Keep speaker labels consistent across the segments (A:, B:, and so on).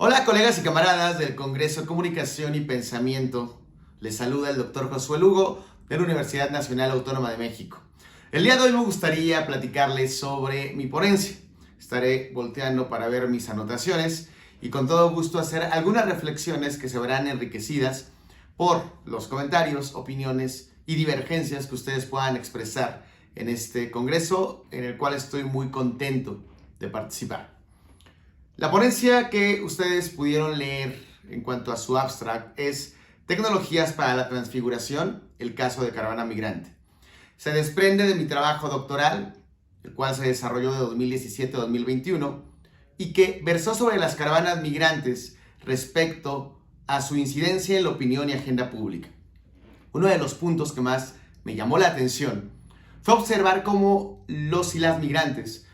A: Hola colegas y camaradas del Congreso Comunicación y Pensamiento. Les saluda el doctor Josué Lugo de la Universidad Nacional Autónoma de México. El día de hoy me gustaría platicarles sobre mi ponencia. Estaré volteando para ver mis anotaciones y con todo gusto hacer algunas reflexiones que se verán enriquecidas por los comentarios, opiniones y divergencias que ustedes puedan expresar en este congreso, en el cual estoy muy contento de participar. La ponencia que ustedes pudieron leer en cuanto a su abstract es Tecnologías para la Transfiguración, el caso de Caravana Migrante. Se desprende de mi trabajo doctoral, el cual se desarrolló de 2017 a 2021 y que versó sobre las caravanas migrantes respecto a su incidencia en la opinión y agenda pública. Uno de los puntos que más me llamó la atención fue observar cómo los y las migrantes,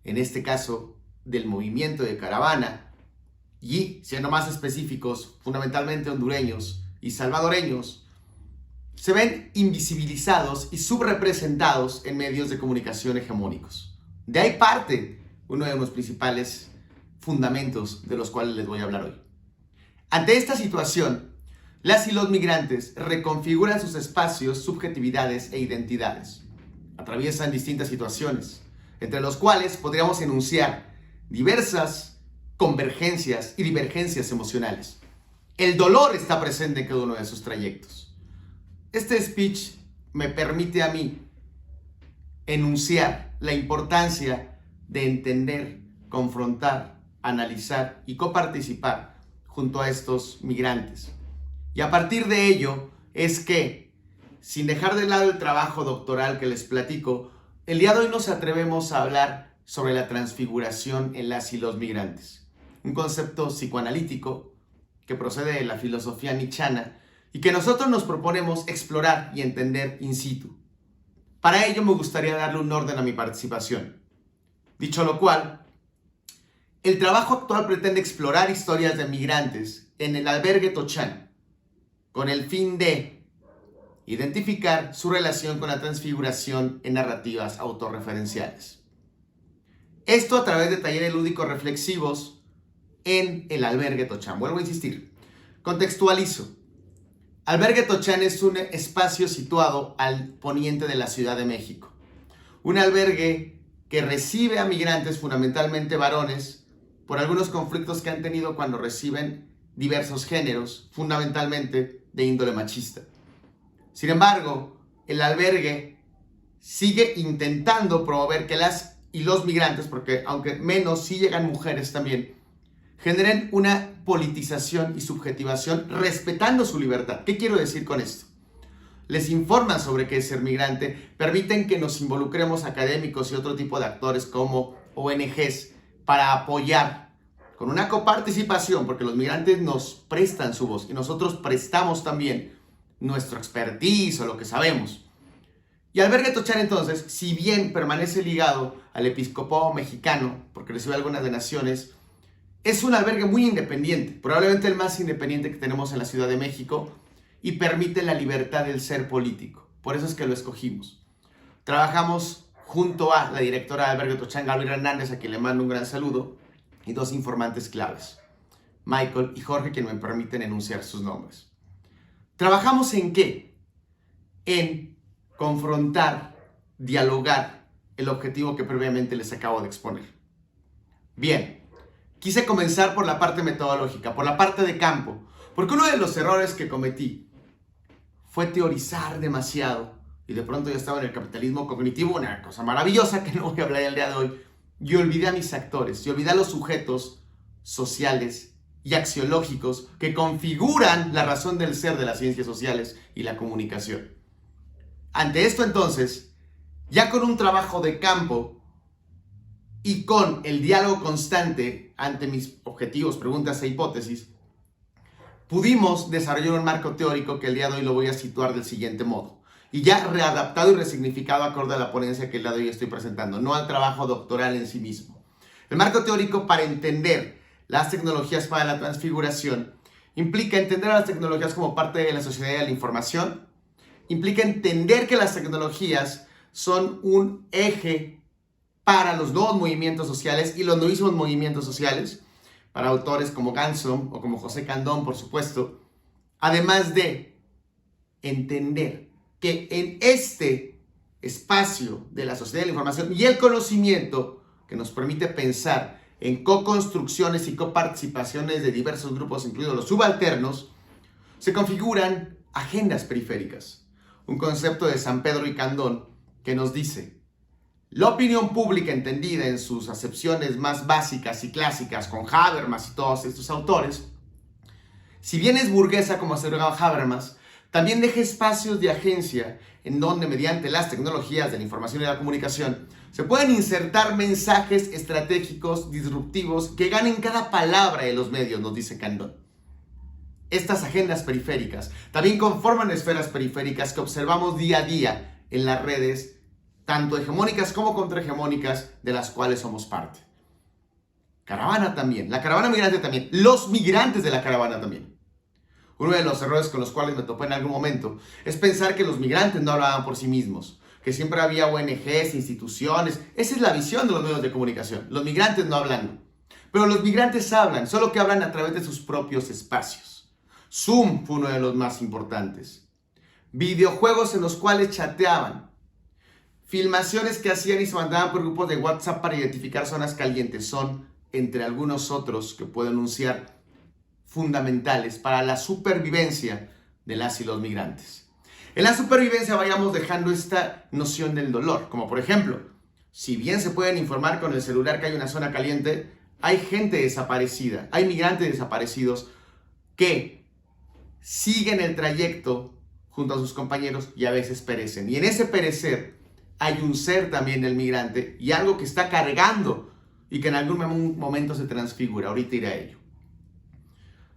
A: en este caso del movimiento de caravana, y siendo más específicos, fundamentalmente hondureños y salvadoreños, se ven invisibilizados y subrepresentados en medios de comunicación hegemónicos. De ahí parte uno de los principales fundamentos de los cuales les voy a hablar hoy. Ante esta situación, las y los migrantes reconfiguran sus espacios, subjetividades e identidades. Atraviesan distintas situaciones, entre los cuales podríamos enunciar diversas convergencias y divergencias emocionales. El dolor está presente en cada uno de sus trayectos. Este speech me permite a mí enunciar la importancia de entender, confrontar, analizar y coparticipar junto a estos migrantes. Y a partir de ello es que, sin dejar de lado el trabajo doctoral que les platico, el día de hoy nos atrevemos a hablar sobre la transfiguración en las y los migrantes. Un concepto psicoanalítico que procede de la filosofía nietzscheana y que nosotros nos proponemos explorar y entender in situ. Para ello me gustaría darle un orden a mi participación. Dicho lo cual, el trabajo actual pretende explorar historias de migrantes en el albergue Tochán, con el fin de identificar su relación con la transfiguración en narrativas autorreferenciales. Esto a través de talleres lúdicos reflexivos en el Albergue Tochán. Vuelvo a insistir. Contextualizo. Albergue Tochán es un espacio situado al poniente de la Ciudad de México. Un albergue que recibe a migrantes, fundamentalmente varones, por algunos conflictos que han tenido cuando reciben diversos géneros, fundamentalmente de índole machista. Sin embargo, el albergue sigue intentando promover que las y los migrantes, porque aunque menos sí llegan mujeres también, generen una politización y subjetivación respetando su libertad. ¿Qué quiero decir con esto? Les informan sobre qué es ser migrante, permiten que nos involucremos académicos y otro tipo de actores como ONGs para apoyar con una coparticipación, porque los migrantes nos prestan su voz y nosotros prestamos también nuestro expertise o lo que sabemos. Y Albergue Tochán entonces, si bien permanece ligado al episcopado mexicano, porque recibe algunas donaciones, es un albergue muy independiente, probablemente el más independiente que tenemos en la Ciudad de México, y permite la libertad del ser político. Por eso es que lo escogimos. Trabajamos junto a la directora de Albergue Tochán, Gabriela Hernández, a quien le mando un gran saludo, y dos informantes claves, Michael y Jorge, quien me permiten enunciar sus nombres. ¿Trabajamos en qué? En confrontar, dialogar el objetivo que previamente les acabo de exponer. Bien, quise comenzar por la parte metodológica, por la parte de campo, porque uno de los errores que cometí fue teorizar demasiado y de pronto yo estaba en el capitalismo cognitivo, una cosa maravillosa que no voy a hablar el día de hoy, y olvidé a mis actores, y olvidé a los sujetos sociales y axiológicos que configuran la razón del ser de las ciencias sociales y la comunicación. Ante esto entonces, ya con un trabajo de campo y con el diálogo constante ante mis objetivos, preguntas e hipótesis, pudimos desarrollar un marco teórico que el día de hoy lo voy a situar del siguiente modo. Y ya readaptado y resignificado acorde a la ponencia que el día de hoy estoy presentando, no al trabajo doctoral en sí mismo. El marco teórico para entender las tecnologías para la transfiguración implica entender a las tecnologías como parte de la sociedad de la información, implica entender que las tecnologías son un eje para los nuevos movimientos sociales y los nuevísimos movimientos sociales, para autores como Gansom o como José Candón, por supuesto, además de entender que en este espacio de la sociedad de la información y el conocimiento que nos permite pensar en co-construcciones y coparticipaciones de diversos grupos, incluidos los subalternos, se configuran agendas periféricas. Un concepto de San Pedro y Candón que nos dice: la opinión pública entendida en sus acepciones más básicas y clásicas, con Habermas y todos estos autores, si bien es burguesa como aseguraba Habermas, también deja espacios de agencia en donde, mediante las tecnologías de la información y la comunicación, se pueden insertar mensajes estratégicos disruptivos que ganen cada palabra de los medios, nos dice Candón. Estas agendas periféricas también conforman esferas periféricas que observamos día a día en las redes, tanto hegemónicas como contrahegemónicas, de las cuales somos parte. Caravana también, la caravana migrante también, los migrantes de la caravana también. Uno de los errores con los cuales me topé en algún momento es pensar que los migrantes no hablaban por sí mismos, que siempre había ONGs, instituciones. Esa es la visión de los medios de comunicación. Los migrantes no hablan, pero los migrantes hablan, solo que hablan a través de sus propios espacios. Zoom fue uno de los más importantes. Videojuegos en los cuales chateaban. Filmaciones que hacían y se mandaban por grupos de WhatsApp para identificar zonas calientes son, entre algunos otros que puedo enunciar, fundamentales para la supervivencia de las y los migrantes. En la supervivencia vayamos dejando esta noción del dolor, como por ejemplo, si bien se pueden informar con el celular que hay una zona caliente, hay gente desaparecida, hay migrantes desaparecidos que siguen el trayecto junto a sus compañeros y a veces perecen. Y en ese perecer hay un ser también del migrante y algo que está cargando y que en algún momento se transfigura. Ahorita iré a ello.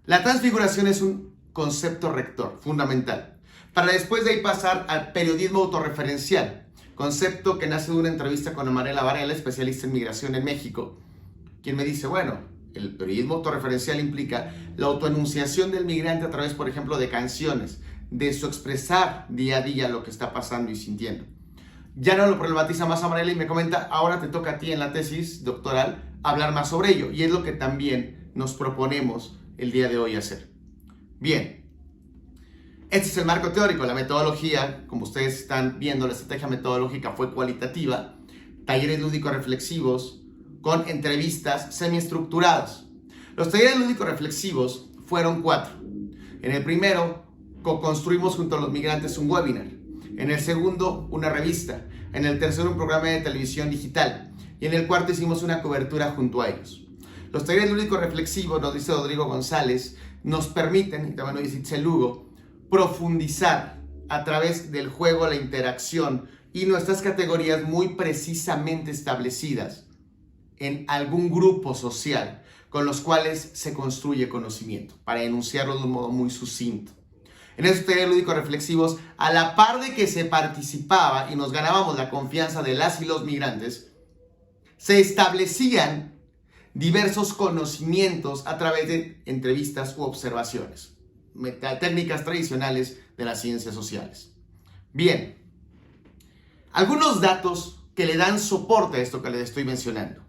A: La transfiguración es un concepto rector, fundamental, para después de ahí pasar al periodismo autorreferencial, concepto que nace de una entrevista con Amarela Varela, especialista en migración en México, quien me dice, bueno, el periodismo autorreferencial implica la autoenunciación del migrante a través, por ejemplo, de canciones, de su expresar día a día lo que está pasando y sintiendo. Ya no lo problematiza más Amarela y me comenta, ahora te toca a ti en la tesis doctoral hablar más sobre ello, y es lo que también nos proponemos el día de hoy hacer. Bien, este es el marco teórico. La metodología, como ustedes están viendo, la estrategia metodológica fue cualitativa, talleres lúdicos reflexivos con entrevistas semiestructuradas. Los talleres lúdicos reflexivos fueron 4. En el primero, co-construimos junto a los migrantes un webinar. En el segundo, una revista. En el tercero, un programa de televisión digital. Y en el cuarto, hicimos una cobertura junto a ellos. Los talleres lúdicos reflexivos, nos dice Rodrigo González, nos permiten, y también lo dice Itzel Lugo, profundizar a través del juego, la interacción y nuestras categorías muy precisamente establecidas en algún grupo social con los cuales se construye conocimiento, para enunciarlo de un modo muy sucinto. En esos talleres lúdicos reflexivos, a la par de que se participaba y nos ganábamos la confianza de las y los migrantes, se establecían diversos conocimientos a través de entrevistas u observaciones, técnicas tradicionales de las ciencias sociales. Bien, algunos datos que le dan soporte a esto que les estoy mencionando.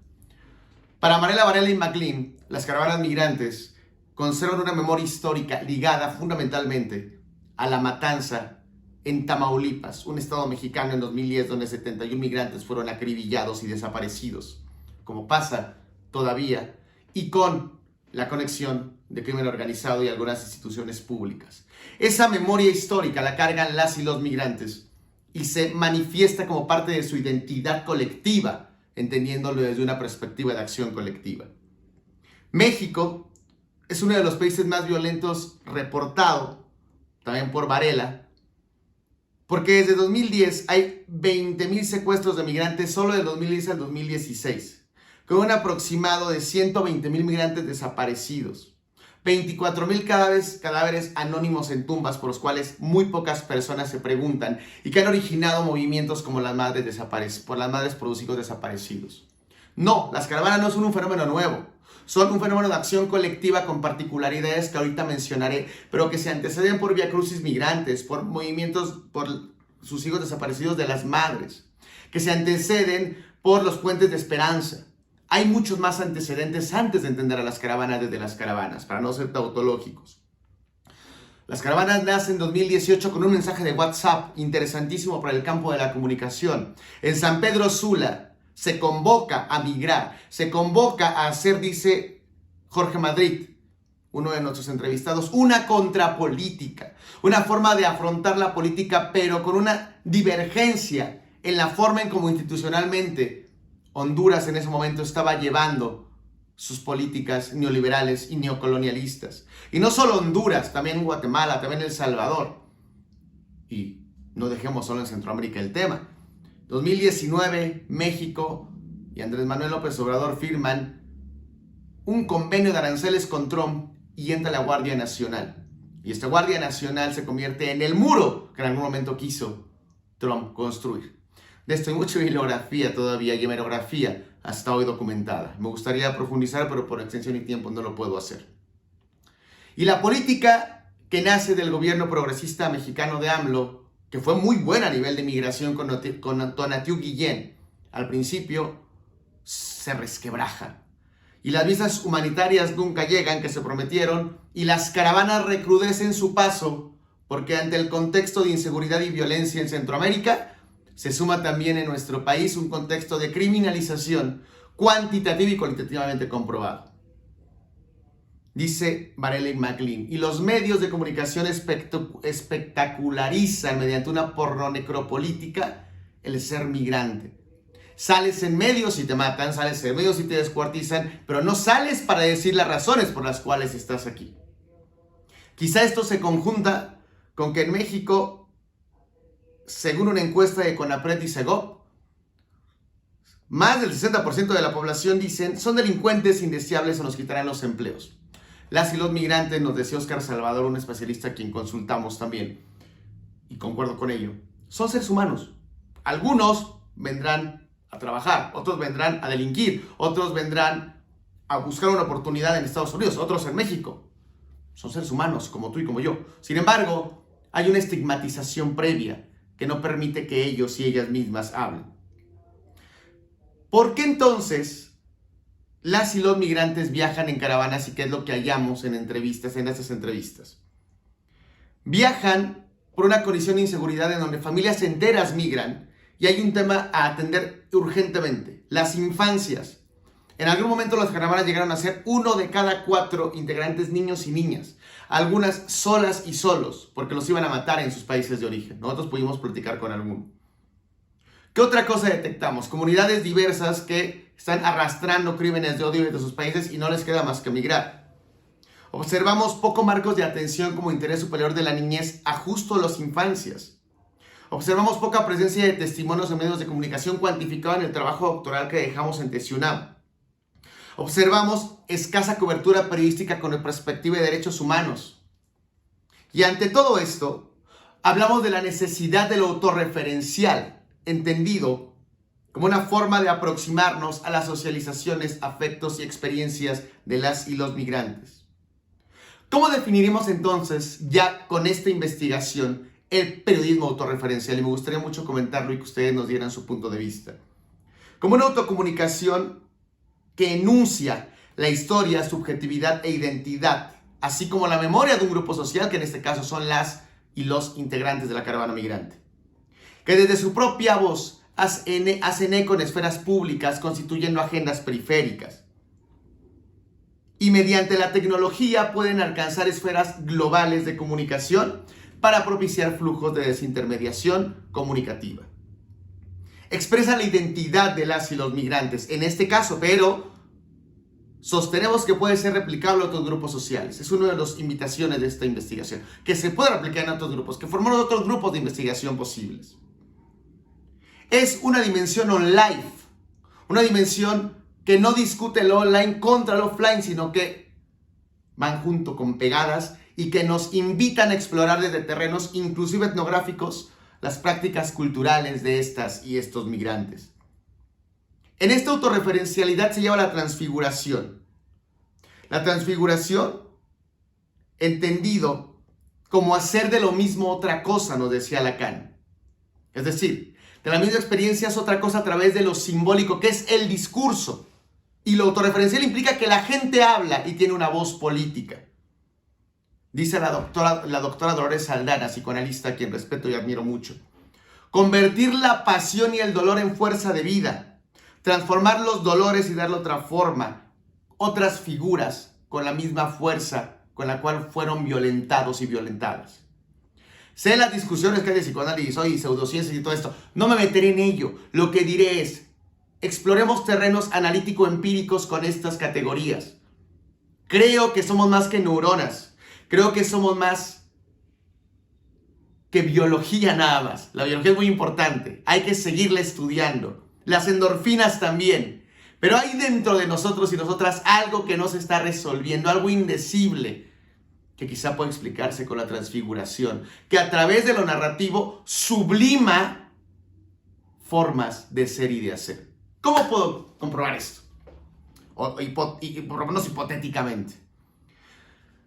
A: Para Amarela Varela y MacLean, las caravanas migrantes conservan una memoria histórica ligada fundamentalmente a la matanza en Tamaulipas, un estado mexicano en 2010 donde 71 migrantes fueron acribillados y desaparecidos, como pasa todavía, y con la conexión de crimen organizado y algunas instituciones públicas. Esa memoria histórica la cargan las y los migrantes y se manifiesta como parte de su identidad colectiva, entendiéndolo desde una perspectiva de acción colectiva. México es uno de los países más violentos reportado, también por Varela, porque desde 2010 hay 20,000 secuestros de migrantes solo de 2010 al 2016. Con un aproximado de 120,000 migrantes desaparecidos, 24,000 cadáveres anónimos en tumbas por los cuales muy pocas personas se preguntan y que han originado movimientos como las madres por los hijos desaparecidos. No, las caravanas no son un fenómeno nuevo, son un fenómeno de acción colectiva con particularidades que ahorita mencionaré, pero que se anteceden por viacrucis migrantes, por movimientos por sus hijos desaparecidos de las madres, que se anteceden por los puentes de esperanza. hay muchos más antecedentes antes de entender a las caravanas desde las caravanas, para no ser tautológicos. Las caravanas nacen en 2018 con un mensaje de WhatsApp interesantísimo para el campo de la comunicación. En San Pedro Sula se convoca a migrar, se convoca a hacer, dice Jorge Madrid, uno de nuestros entrevistados, una contrapolítica, una forma de afrontar la política, pero con una divergencia en la forma en cómo institucionalmente Honduras en ese momento estaba llevando sus políticas neoliberales y neocolonialistas. Y no solo Honduras, también Guatemala, también El Salvador. Y no dejemos solo en Centroamérica el tema. 2019, México y Andrés Manuel López Obrador firman un convenio de aranceles con Trump y entra la Guardia Nacional. Y esta Guardia Nacional se convierte en el muro que en algún momento quiso Trump construir. De esto hay mucha bibliografía todavía y hemerografía hasta hoy documentada. Me gustaría profundizar, pero por extensión y tiempo no lo puedo hacer. Y la política que nace del gobierno progresista mexicano de AMLO, que fue muy buena a nivel de migración con Tonatiuh Guillén, al principio se resquebraja. Y las visas humanitarias nunca llegan, que se prometieron, y las caravanas recrudecen su paso, porque ante el contexto de inseguridad y violencia en Centroamérica, se suma también en nuestro país un contexto de criminalización cuantitativa y cualitativamente comprobado. Dice Varela McLean, y los medios de comunicación espectacularizan mediante una pornonecropolítica el ser migrante. Sales en medios y te matan, sales en medios y te descuartizan, pero no sales para decir las razones por las cuales estás aquí. Quizá esto se conjunta con que en México, según una encuesta de CONAPRED y SEGOP, más del 60% de la población dicen son delincuentes indeseables o nos quitarán los empleos. Las y los migrantes, nos decía Oscar Salvador, un especialista a quien consultamos también, y concuerdo con ello, son seres humanos. Algunos vendrán a trabajar, otros vendrán a delinquir, otros vendrán a buscar una oportunidad en Estados Unidos, otros en México. Son seres humanos como tú y como yo. Sin embargo, hay una estigmatización previa que no permite que ellos y ellas mismas hablen. ¿Por qué entonces las y los migrantes viajan en caravanas y qué es lo que hallamos en entrevistas, en estas entrevistas? Viajan por una condición de inseguridad en donde familias enteras migran y hay un tema a atender urgentemente: las infancias. En algún momento las caravanas llegaron a ser 1 de cada 4 integrantes niños y niñas, algunas solas y solos, porque los iban a matar en sus países de origen. Nosotros pudimos platicar con alguno. ¿Qué otra cosa detectamos? Comunidades diversas que están arrastrando crímenes de odio desde sus países y no les queda más que migrar. Observamos poco marcos de atención como interés superior de la niñez a justo las infancias. Observamos poca presencia de testimonios en medios de comunicación cuantificados en el trabajo doctoral que dejamos en TESIUNAM. Observamos escasa cobertura periodística con perspectiva de derechos humanos. Y ante todo esto, hablamos de la necesidad de lo autorreferencial, entendido como una forma de aproximarnos a las socializaciones, afectos y experiencias de las y los migrantes. ¿Cómo definiremos entonces, ya con esta investigación, el periodismo autorreferencial? Y me gustaría mucho comentarlo y que ustedes nos dieran su punto de vista. Como una autocomunicación que enuncia la historia, subjetividad e identidad, así como la memoria de un grupo social, que en este caso son las y los integrantes de la caravana migrante, que desde su propia voz hacen eco en esferas públicas, constituyendo agendas periféricas, y mediante la tecnología pueden alcanzar esferas globales de comunicación para propiciar flujos de desintermediación comunicativa. Expresa la identidad de las y los migrantes, en este caso, pero sostenemos que puede ser replicable a otros grupos sociales. Es una de las invitaciones de esta investigación, que se puede replicar en otros grupos, que formamos otros grupos de investigación posibles. Es una dimensión online, una dimensión que no discute lo online contra lo offline, sino que van junto con pegadas y que nos invitan a explorar desde terrenos inclusive etnográficos las prácticas culturales de estas y estos migrantes. En esta autorreferencialidad se lleva la transfiguración. La transfiguración, entendido como hacer de lo mismo otra cosa, nos decía Lacan. Es decir, de la misma experiencia es otra cosa a través de lo simbólico, que es el discurso. Y lo autorreferencial implica que la gente habla y tiene una voz política. Dice la doctora Dolores Aldana, psicoanalista, a quien respeto y admiro mucho. Convertir la pasión y el dolor en fuerza de vida. Transformar los dolores y darle otra forma, otras figuras con la misma fuerza con la cual fueron violentados y violentadas. Sé las discusiones que hay de psicoanálisis hoy, pseudociencias y todo esto. No me meteré en ello. Lo que diré es, exploremos terrenos analítico-empíricos con estas categorías. Creo que somos más que neuronas. Creo que somos más que biología nada más. La biología es muy importante. Hay que seguirla estudiando. Las endorfinas también. Pero hay dentro de nosotros y nosotras algo que no se está resolviendo, algo indecible, que quizá puede explicarse con la transfiguración, que a través de lo narrativo sublima formas de ser y de hacer. ¿Cómo puedo comprobar esto? Y por lo menos hipotéticamente.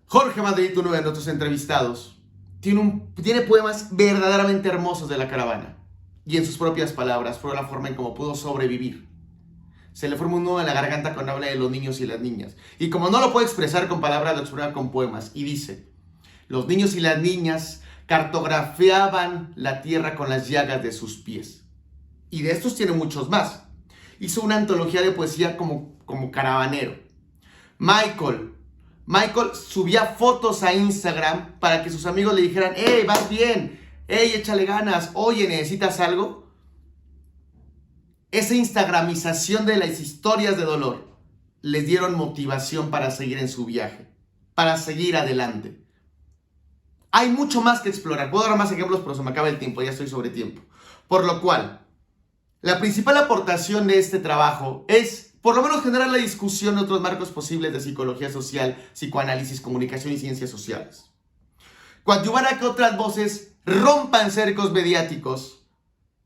A: Jorge Madrid, uno de nuestros entrevistados, tiene poemas verdaderamente hermosos de la caravana. Y en sus propias palabras fue la forma en cómo pudo sobrevivir. Se le forma un nudo en la garganta cuando habla de los niños y las niñas. Y como no lo puede expresar con palabras, lo expresa con poemas. Y dice, los niños y las niñas cartografiaban la tierra con las llagas de sus pies. Y de estos tiene muchos más. Hizo una antología de poesía como caravanero. Michael subía fotos a Instagram para que sus amigos le dijeran, ¡hey, vas bien! ¡Hey, échale ganas! Oye, ¿necesitas algo? Esa instagramización de las historias de dolor les dieron motivación para seguir en su viaje, para seguir adelante. Hay mucho más que explorar. Puedo dar más ejemplos, pero se me acaba el tiempo, ya estoy sobre tiempo. Por lo cual, la principal aportación de este trabajo es por lo menos generar la discusión de otros marcos posibles de psicología social, psicoanálisis, comunicación y ciencias sociales. Coadyuvar a que otras voces rompan cercos mediáticos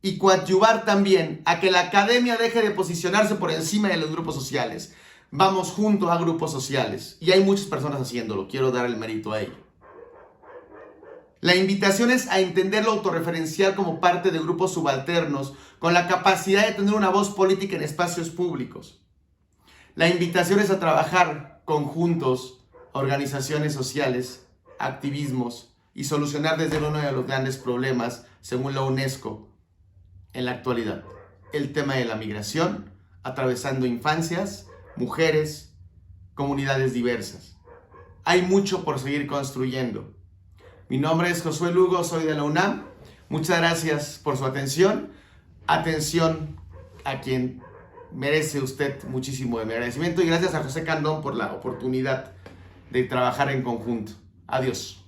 A: y coadyuvar también a que la academia deje de posicionarse por encima de los grupos sociales. Vamos juntos a grupos sociales y hay muchas personas haciéndolo, quiero dar el mérito a ello. La invitación es a entender lo autorreferencial como parte de grupos subalternos con la capacidad de tener una voz política en espacios públicos. La invitación es a trabajar conjuntos, organizaciones sociales, activismos y solucionar desde uno de los grandes problemas, según la UNESCO, en la actualidad. El tema de la migración, atravesando infancias, mujeres, comunidades diversas. Hay mucho por seguir construyendo. Mi nombre es Josué Lugo, soy de la UNAM. Muchas gracias por su atención. Atención a quien merece usted muchísimo de mi agradecimiento y gracias a José Candón por la oportunidad de trabajar en conjunto. Adiós.